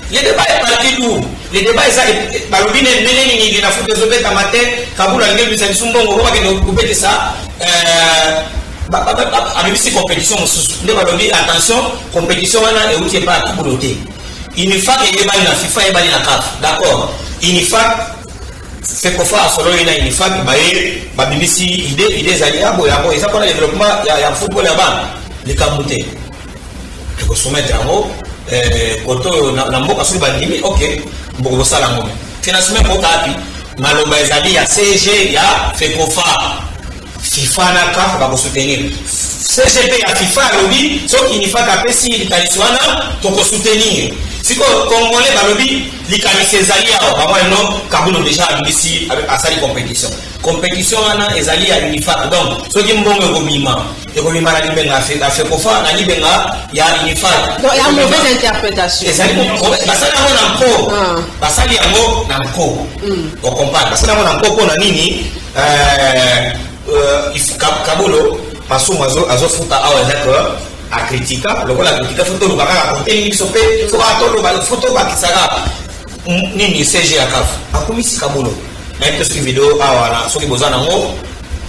Les débats est parti d'où? Les débats est balobi nene ni na foot de zobeta matin, Kabula ngel bisa sumbongo ko ba ke couper ça avec ces compétitions, nous avons dit attention, compétition et où tu n'es pas à couloter. UNIFAC et la FIFA et la CAF. D'accord. UNIFAC, c'est qu'on fait à solo UNIFAC, BBC, idées alliées, et ça pour le développement, il y a un football là-bas, les Kamouté. Tu peux soumettre en haut, quand on a un mot à soulever, ok, bon, ça là, financement pour Tapi, Malomba Ezali, il y a CG, il y a FECOFA. FIFA na CAF va soutenir. CGP ya FIFA lobby, sauf qu'il n'y a pas de si l'Italie pour soutenir. Si Congolais lobby, l'Italie Ezali a non, Kabulo déjà ici avec Asali compétition. Compétition ana Ezali à UNIFAC. Donc, ce qui me bonne gomima, et gomima la libenga fait FECOFA, la libenga ya UNIFAC. Donc il y a une mauvaise interprétation. Ezali basali yango na nko. Basali yango na nko. On comprend. Basali yango na nko na nini? Kabolo parce que azo futa awa d'accord a critica le la critica photo le bakaka contenu bisope ko atolo ba photo ba kisaka nini CG akaf akumisi Kabolo même que cette vidéo awa na soki bozana ngo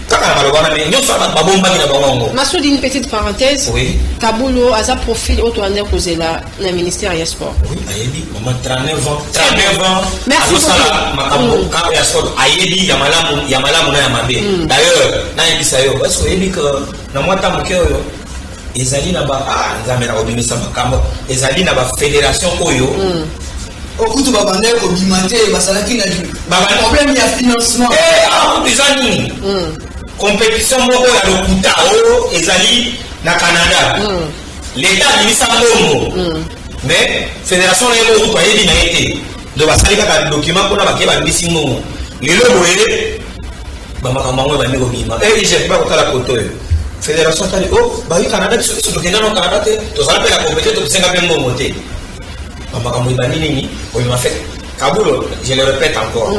kaka malobana mais nyoso ba bomba na bango. Massoudi, une petite parenthèse. Oui. Kabolo a sa profil auto-andré posé là le ministère des Sports. Oui, ayebi maman 39 ans. 39 ans. Merci beaucoup. Makambo ka ya sport ayebi ya malamu na ya mabe. D'ailleurs, na yebisa yo parce que yebi que na mwata mukeo ezali na ba nzambe na obimisa makambo ezali na ba fédération oyo. Okutu babande ko bimate basalaki na problème ya financement. Bizani. Compétition moko ya lokuta o ezali na Canada. L'état limisa mbongo. Mais fédération lelo ko yebi na été. Donc basali kaka document ko na bakeba limisi mbongo. Lelo boye ba makambo ba ndeko bima. Je pas ko kala koto. Fédération tali ba yi Canada biso to kenda no Canada te to sala pe la compétition to senga pe mbongo te. Ba makambo ba nini o ma fait Kabolo, je le répète encore.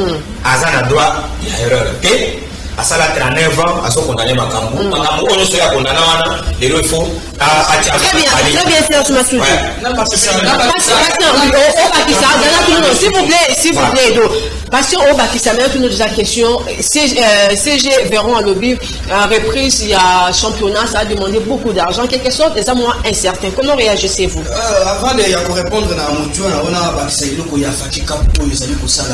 Azana droit, il y a erreur. À ça, là, 39 ans, à ce qu'on a les Makambo. Makambo, on se l'a condamné, il faut. Très bien, Serge Massoudi. S'il vous plaît, parce qu'au Bakissa, même que nous avons des questions, CG verront en lobby, en reprise, il y a championnat, ça a demandé beaucoup d'argent, quelque chose, des mois incertains. Comment réagissez-vous? Avant de répondre à mon tour, on a Bakissa, il y a Fatika pour les amis pour ça,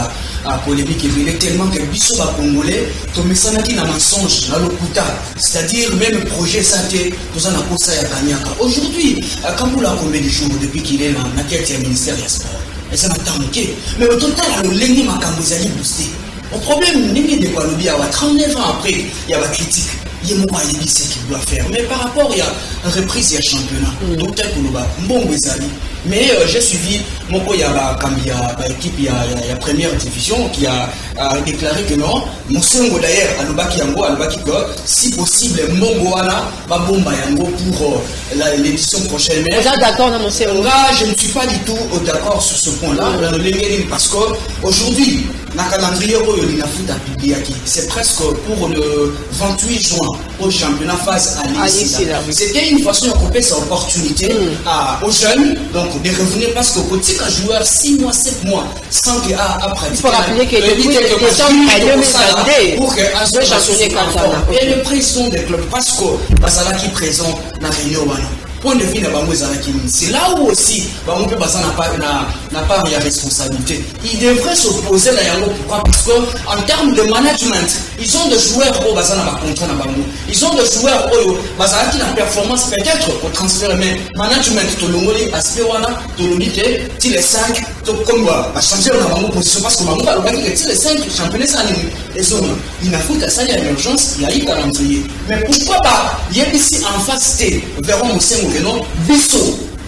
la polémique est tellement que Bissot va congolais, Tomé Sanaki n'a mensonge, dans le Kouta, c'est-à-dire même projet santé, nous en avons ça à Kanyaka. Aujourd'hui, Kamoula a combien de jours depuis qu'il est dans la quête du ministère des Sports? Et ça m'a tanké. Mais au total, le Lenny Makambouzali boosté. Au problème, Nengi de Koualobi, 39 ans après, il y a la critique. Il y a ce qu'il doit faire. Mais par rapport, il y a une reprise, il y a championnat. Donc, tel que bon, mais j'ai suivi mon il y a l'équipe, il y a première division qui a déclaré que non, mon songo d'ailleurs, Alobaki Yango, Alobaki que si possible, Mongoana va bomba Yango pour l'édition prochaine. Mais vous êtes d'accord dans mon songo? Là, je ne suis pas du tout d'accord sur ce point-là, parce qu'aujourd'hui, na calendrier oyo lina foot a publié c'est presque pour le 28 juin au championnat phase à l'ICI. C'était une façon de couper cette opportunité aux jeunes donc de revenir parce que petit un joueur 6 mois 7 mois sans que après il faut rappeler que depuis pour que un seul et le président des clubs parce que basala qui présent na réunion point de vue de c'est là où aussi on peut passer n'a pas de responsabilité. Ils devraient s'opposer là. Pourquoi? Parce qu'en termes de management, ils ont des joueurs au bassin à contrat. Ils ont des joueurs au bassin qui n'a performance peut-être au transfert, mais management tout le monde aspect wana tout le monde est les 5 comme changer dans position parce que maman a dit que les 5 championnats ça les zones il n'a foutu ça il y a urgence il y a eu calendrier. Mais pourquoi pas il y a ici en face T vers non,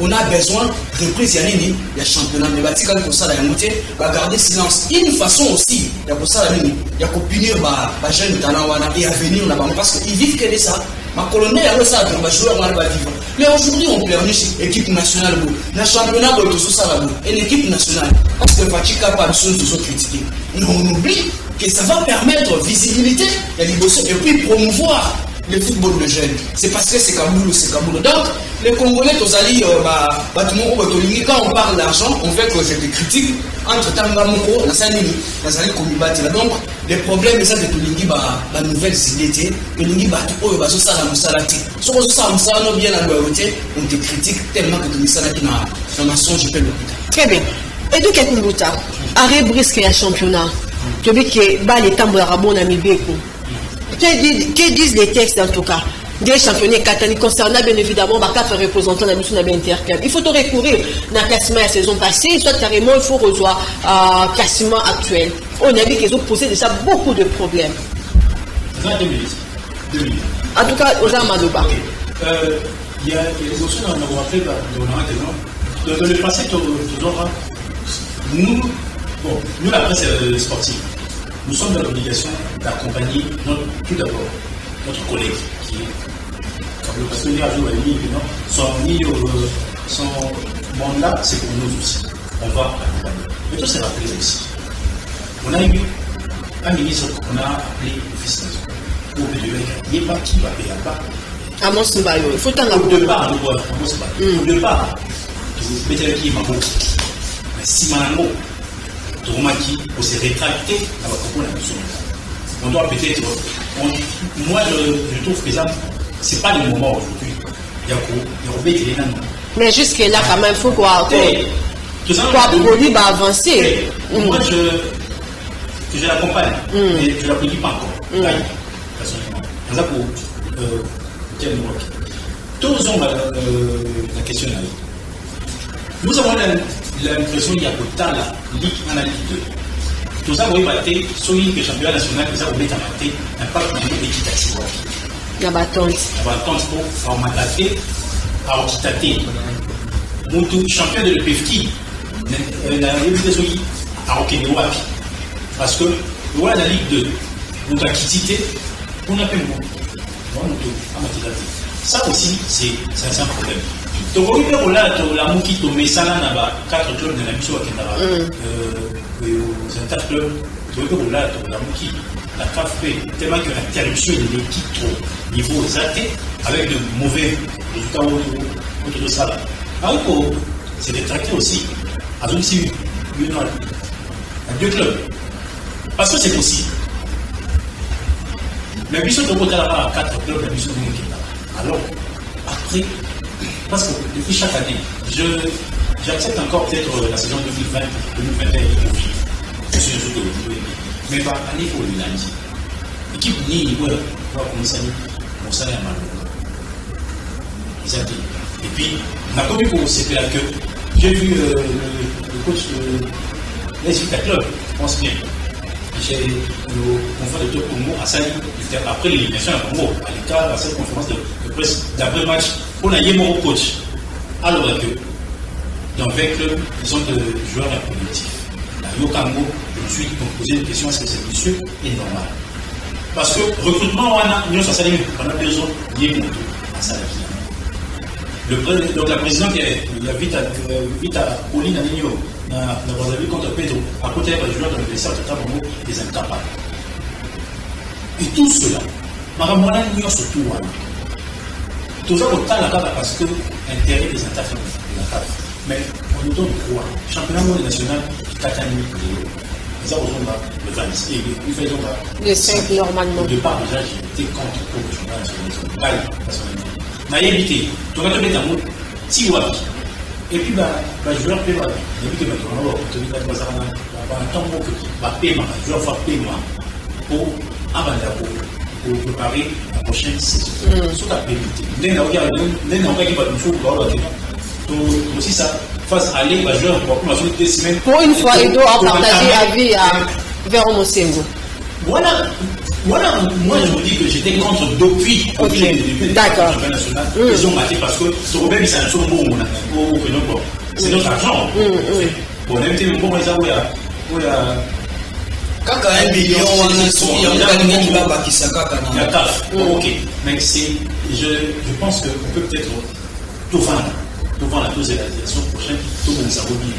on a besoin de reprise il y a championnat mais batika pour ça la moitié va garder silence. Une façon aussi il y a pour ça il y a pour punir ba jeune talent et à venir là parce qu'ils vivent que de ça. Ma colonel a ça va jouer va vivre. Mais aujourd'hui on pleurniche équipe nationale le championnat de tout ça là et l'équipe nationale parce que Fatika pas de choses de critiquer. On oublie que ça va permettre visibilité et puis promouvoir le football de jeunes. C'est parce que c'est Kaboul. Donc, les Congolais, quand on parle d'argent, on fait que je te critique entre Tangamoko, Nazali Komibati. Donc, les problèmes, c'est que la nouvelle idée, que l'Ingi Batu, ça la Moussalati. Si on s'en bien la loyauté, on te critique tellement que tu me salati dans ma songe, je peux le Très bien. Et de quel Kumbuta, arrêt brisque et championnat, tu veux que les tambours arabes ont mis beaucoup. Que disent les textes en tout cas des championnats catalans concernant bien évidemment 4 représentants de la mission interclub. Il faut recourir dans le classement la saison passée, soit carrément il faut rejoindre le classement actuel. On a vu qu'ils ont posé déjà beaucoup de problèmes. 2 minutes. En tout cas, aux Amaloba. Il y a des options dans le rappel de le passé toujours. Nous la presse sportive. Nous sommes dans l'obligation d'accompagner tout d'abord notre collègue qui est, comme le pasteur a dit, son mandat, c'est pour nous aussi. On va accompagner. Mais tout s'est rappelé aussi. On a eu un ministre qu'on a appelé office national. Au BDE, qui va payer là-bas. Amos Mbayo, il faut t'en avoir. Au départ, au départ, peut-être qu'il m'a beaucoup. Mais si Manango, Tourmaki, pour se rétracter à la propos de la mission. On doit peut-être. Moi, je trouve que ça, ce n'est pas le moment aujourd'hui. Il y a mais jusque-là, quand même, il faut quoi produit va avancer. Moi, je l'accompagne, mais je ne l'applaudis pas encore. Personnellement. C'est ça pour quel mot. Tous ont la question là. Nous avons l'impression qu'il y a autant la Ligue 1 à la Ligue 2. Tout ça, vous voyez, sur le championnat national, vous avez un parc équitatif. La battante. La battante pour formatater, à Okitaté. Mon champion de l'EPFT, la réputation à Okenewapi. Parce que, voilà la Ligue 2, nous avons quitté, on a fait le mot. Ça aussi, c'est un problème. Donc, on a la Mouki Tomé Salah n'a 4 clubs de la mission à Kendara. Aux interclubs, on a la Mouki, la CAFP, tellement que l'interruption de l'équipe au niveau ZAT avec de mauvais résultats autour de ça. Alors, c'est détracté aussi. À Zonsi, il y a 2 clubs. Parce que c'est possible. Mais mission de Kendara a 4 clubs de la mission de Kendara. Alors, après, parce que depuis chaque année, j'accepte encore peut-être la saison 2020, 2021 et je suis un jour de mais par année pour le lundi. L'équipe ni va commencer à salaire à et puis, on a connu pour CPA que j'ai vu le coach de l'Esvita Club, je pense bien. J'ai le conférence de Congo à Sali, après l'élimination à Congo, à l'écart, à cette conférence de presse d'après-match, on a eu mon coach. Alors que dans 20 clubs, ils ont des joueurs improductifs. La Yokango, je me suis posé une question, est-ce que cette mission est normale? Parce que recrutement, on a besoin de Yémoto à Salaki. Donc la présidente qui est vite à Pauline Aligno, dans la vie contre Pedro, à côté de la joueur de l'université de Tabango, des incapables. Et tout cela, Maramona Nyon surtout, tout ça, on a parce que l'intérêt des interfaces de la CAF. Mais on nous donne quoi? Championnat national, 4 années. Ça, on va le 26 et nous faisons le 5 normalement. Au départ, déjà, j'étais contre le championnat national. Mais il y a évité. Tu vas te mettre en mode, si ou et puis, je vais appeler, je vais paiement pour préparer la prochaine saison. Sur la pénalité. Aussi ça, face à aller, pour une fois, il doit partager avis à Véron Mosengo. Voilà, moi je vous dis que j'étais contre depuis d'accord. Ils ont maté parce que ce problème c'est un seul bon, c'est notre argent. Bon, même si bon, quand 1 million, il y a ok, mais je pense qu'on peut peut-être tout vendre. Devant la dose de la direction prochaine, tout le monde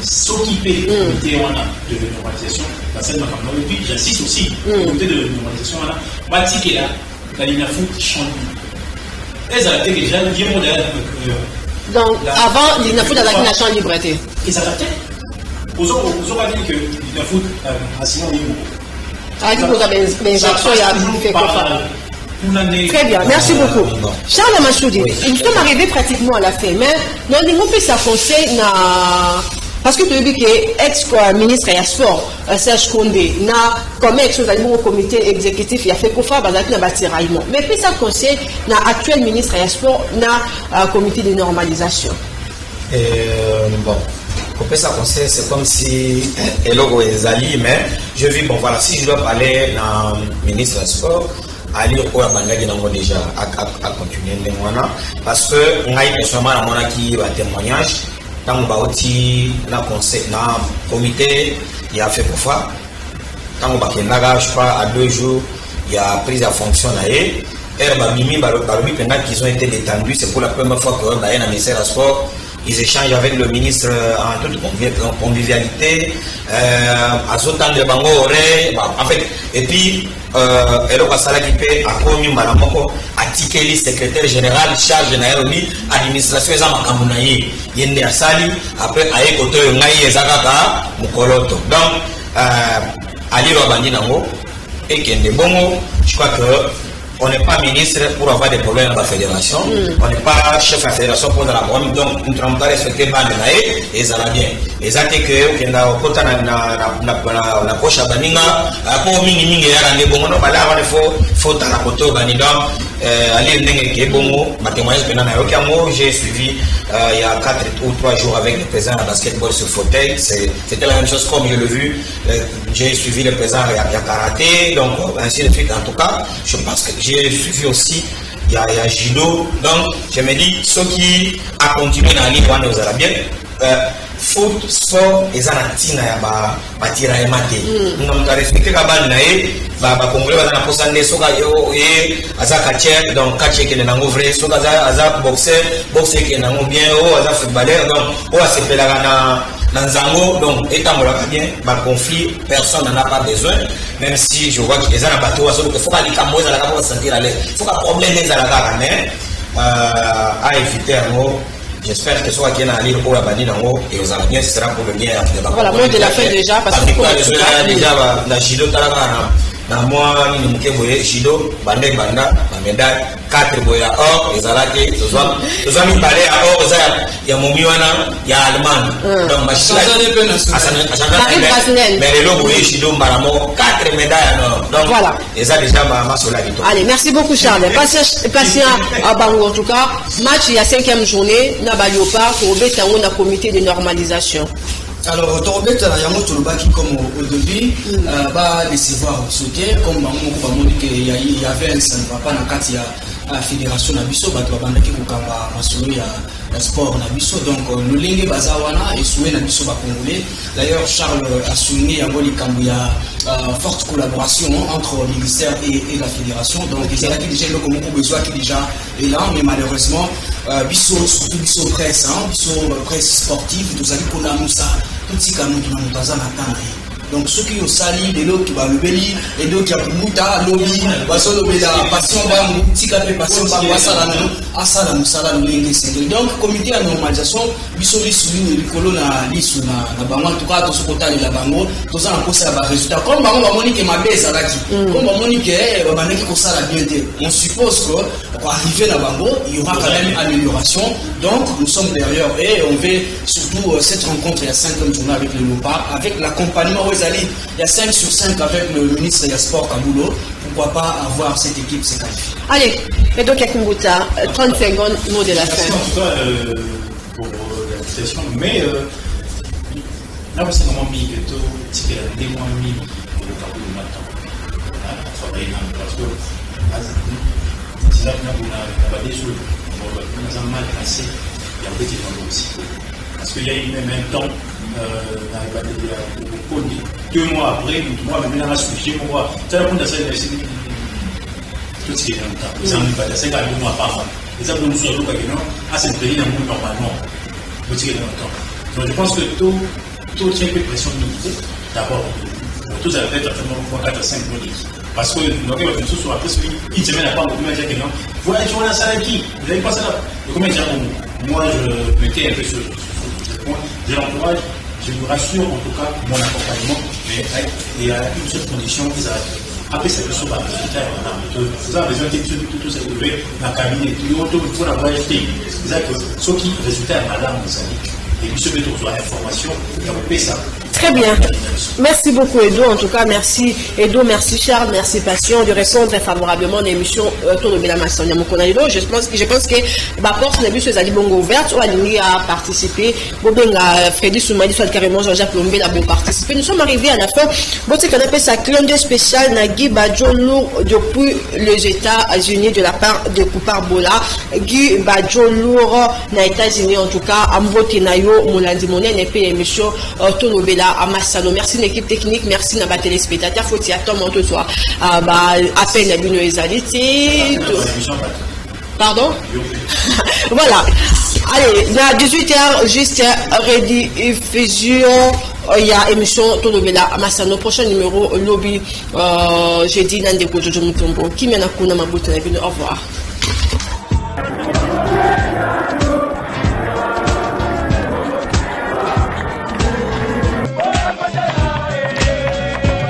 s'occuper du comité de normalisation, la scène de et puis j'insiste aussi, le comité de normalisation, bâti là, la ligne à foot change. Elles ont été déjà bien modèles. Donc, avant, ligne à foot, la ligne à champ liberté. Ils s'adaptaient. Vous aurez dit que ligne à foot, à Simon Nimo. Ah, du coup, il y a fait quoi? Très bien, merci beaucoup. Charles Massoudi, nous sommes arrivés pratiquement à la fin, mais nous avons fait ça conseil parce que tu as dit que ex-ministre et sport, Serge Condé, comme ex-au comité exécutif, il a fait qu'on fasse un bâtiment. Mais puis ça conseil, l'actuel ministre et sport, le comité de normalisation. Bon. Pour ça conseil, c'est comme si Elogo est Ali, mais je vis, bon voilà, si je dois parler dans le ministre des Sports, Ali Oya Bandagi n'a déjà à continuer les mois parce que on a personnellement la qui va témoignage dans le baoti na conseil na comité il a fait pour fois quand on va je crois à 2 jours il y a prise à fonction là et Mimi Barobi pendant qu'ils ont été détendus c'est pour la première fois que dans le ministère des Sports ils échangent avec le ministre en toute convivialité, à ce temps de bango en fait, et puis, Elo Kasala qui paie à Komi Malamoko, à Tikeli, secrétaire général, charge de Nairobi, administration, et Zamakamounaï, Yende Asali, après, Aye Koto, Ngaï, Ezagaka, Mukoloto. Donc, Ali Robani Nango, et Kende Bongo, je crois que on n'est pas ministre pour avoir des problèmes dans la fédération. On n'est pas chef de la fédération pour avoir des problèmes. Donc, nous devons respecter Bandelaï et ça va bien. Et ça, c'est que on a au la poche à Baninga, pour mini et bon, on va là, il faut à la côté au Banidam. Aller n'engue bon, ma témoignage maintenant. J'ai suivi il y a 4 ou 3 jours avec le président de basketball sur fauteuil. C'était la même chose comme je l'ai vu. J'ai suivi le président de karaté, donc ainsi de suite. En tout cas, je pense que j'ai suivi aussi, il y a judo. Donc, je me dis, ceux qui ont continué dans la Ligue 1 aux Arabiens, foot, sport, ils ont un tir à émater. Nous avons respecté la balle, nous avons congolais, nous avons posé des soga et azakacher, donc catcher qui est dans le vrai, soga azak boxer qui est dans le bien, azak footballeur, donc on va se faire dans Zango, donc étant bien, par conflit, personne n'en a pas besoin, même si je vois qu'ils ont un bateau, il faut qu'il y ait un sentir à l'aise, il faut qu'il y ait un problème dans mais à éviter un mot. J'espère que ce soit bien à lire pour la banine en haut et aux Arabiens, ce sera pour le bien. Voilà, moi je l'ai fait déjà parce que déjà la Judo Talagana. Dans moi, nous avons Judo, Bandé Banda, la médaille, 4 boya or, les Alakés, nous avons parlé à or, il y a Momiwana, il y a Allemagne. Donc, mais les lots boyés Judo, Maramo, 4 médailles en or. Donc, voilà. Et ça déjà, ma solarité. Allez, merci beaucoup, Charles. Patient à Bango, en tout cas, match, il y a 5e journée, Naba Léopard, pour obéir à un comité de normalisation. Alors, Torobet, il comme au début, va décevoir au soutien, comme il y avait un papa dans la fédération na biso bato babandaki kokamba masolo ya sport na biso donc lolenge bazawana et souhait na biso ba congolais. D'ailleurs Charles a souligné yango likambo ya forte collaboration entre le ministère et la fédération. Donc ils ont déjà le comment besoin qui déjà est là, mais malheureusement biso surtout biso presse biso presse sportive nous allons pour la moussa tout ce canon qui nous dans un donc ceux qui ont sali de l'autre qui va le béli et d'autres qui a muta lobby baso lobby la passion bango tika pe passion bango asala musala lolenge sengeli. Donc comité de normalisation biso lisu likolo na lisu na bango en tout cas to sokota la bango to za ko sa ba résultat comme bango ba moni que mabeza laki comme ba moni que ba baneki ko sala bien te on suppose que pour arriver na bango il y aura quand même amélioration. Donc nous sommes derrière et on veut surtout cette rencontre il y a 5e journée avec le LOPA avec l'accompagnement. Il y a 5 sur 5 avec le ministre des Sports Kabulo. Pourquoi pas avoir cette équipe se qualifier. Allez, Edo Kakumbuta, 30 secondes, mot de la fin. En tout cas, pour la situation, mais là où c'est vraiment mis, c'est qu'il y a des mois mis pour le Kabulo maintenant. Travailler dans parce que si là, on a des choses, on a mal passé, il y a des gens aussi. Parce qu'il y a eu même un temps, 2 mois après, moi, je vais suivre, moi, c'est la première fois que je tout ce qui est dans le temps. Les amis, c'est quand même pas mal. Les amis, nous sommes à cette pays dans le monde normalement. Tout ce qui est dans le temps. Donc, je pense que tout tient que pression de nous. D'abord, tous les athlètes, vraiment, 4 à 5 minutes. Parce que nous avons fait une chose sur la presse, une semaine après, on a dit que non, voilà, je vois la salle qui, vous n'avez pas ça là. Combien de gens, moi, je mettais un peu sur ce point, je l'encourage. Je vous rassure en tout cas mon accompagnement, mais il y a une seule condition qu'ils ont. Après, c'est que ce soit vous avez besoin de tout ça, la cabine, tout le monde avoir été. C'est-à-dire que ce qui résultat à madame et puis ce que tu as information, il y a ça. Très bien. Merci beaucoup Edo. En tout cas, merci Edo, merci Charles, merci Passion de répondre très favorablement à l'émission Tour de Bela Massonia Mokonaïdo. Je pense que la porte de l'émission est bongo ouverte. On a participé. Bobenga Freddy Soumadi, soit carrément Jean-Jacques Lombé a participé. Nous sommes arrivés à la fin. Bon, c'est qu'on appelle ça clin spécial Nagui Badjonou depuis les États-Unis de la part de Koupar Bola. Guy Badjonou na États-Unis en tout cas. Ambote Nayo Moulandi Monen et puis l'émission Tour de Bela à Massano. Merci l'équipe technique, merci à nos téléspectateurs. Faut y attendre ce soir. À peine à Bino Ezalité. Pardon? Voilà. Allez, à 18h, juste rediffusion. Il y a émission Tolobela à Massano. Prochain numéro, lobby. Jeudi, Nandeko Jojo Mutombo. Qui mène à Kuna Mabuta. Au revoir.